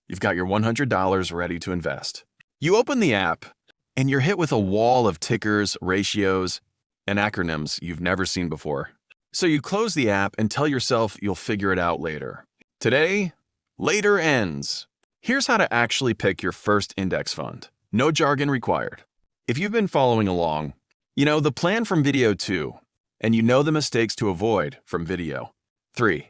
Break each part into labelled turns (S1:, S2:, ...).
S1: You've got your $100 ready to invest. You open the app, and you're hit with a wall of tickers, ratios, and acronyms you've never seen before. So you close the app and tell yourself you'll figure it out later. Today, later ends. Here's how to actually pick your first index fund. No jargon required. If you've been following along, you know the plan from video 2, and you know the mistakes to avoid from video 3.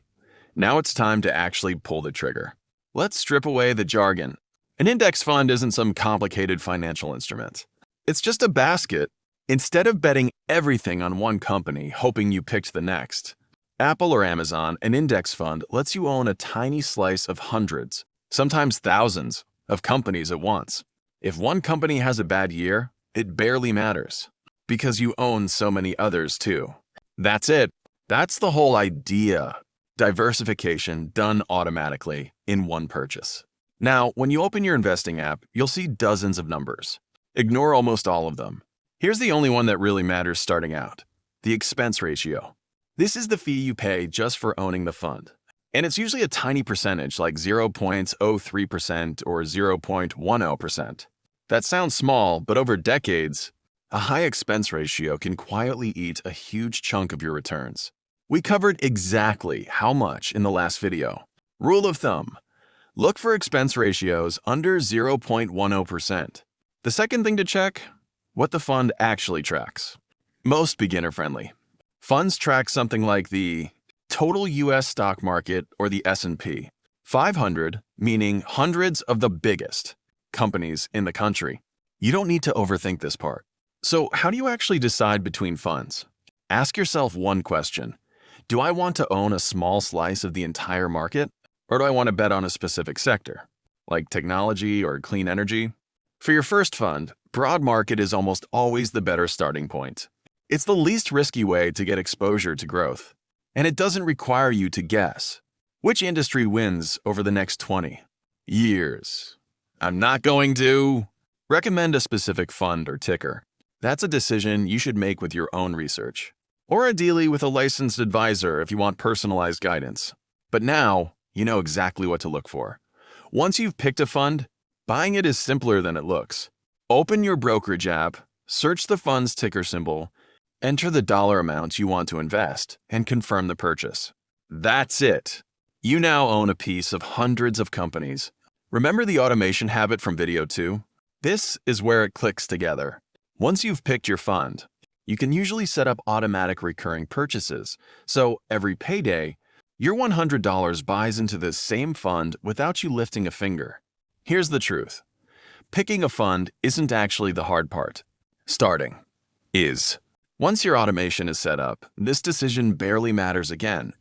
S1: Now it's time to actually pull the trigger. Let's strip away the jargon. An index fund isn't some complicated financial instrument. It's just a basket. Instead of betting everything on one company, hoping you picked the next, Apple or Amazon, an index fund lets you own a tiny slice of hundreds, sometimes thousands, of companies at once. If one company has a bad year, it barely matters, because you own so many others too. That's it. That's the whole idea. Diversification done automatically in one purchase. Now, when you open your investing app, you'll see dozens of numbers. Ignore almost all of them. Here's the only one that really matters starting out: the expense ratio. This is the fee you pay just for owning the fund. And it's usually a tiny percentage, like 0.03% or 0.10%. That sounds small, but over decades, a high expense ratio can quietly eat a huge chunk of your returns. We covered exactly how much in the last video. Rule of thumb: look for expense ratios under 0.10%. The second thing to check: what the fund actually tracks. Most beginner-friendly. Funds track something like the total U.S. stock market or the S&P 500, meaning hundreds of the biggest companies in the country. You don't need to overthink this part. So how do you actually decide between funds? Ask yourself one question. Do I want to own a small slice of the entire market? Or do I want to bet on a specific sector, like technology or clean energy? For your first fund, broad market is almost always the better starting point. It's the least risky way to get exposure to growth. And it doesn't require you to guess which industry wins over the next 20 years. I'm not going to recommend a specific fund or ticker. That's a decision you should make with your own research, or ideally with a licensed advisor if you want personalized guidance. But now, you know exactly what to look for. Once you've picked a fund, buying it is simpler than it looks. Open your brokerage app, search the fund's ticker symbol, enter the dollar amount you want to invest, and confirm the purchase. That's it. You now own a piece of hundreds of companies. Remember the automation habit from video 2? This is where it clicks together. Once you've picked your fund, you can usually set up automatic recurring purchases. So every payday, your $100 buys into the same fund without you lifting a finger. Here's the truth. Picking a fund isn't actually the hard part. Starting is. Once your automation is set up, this decision barely matters again,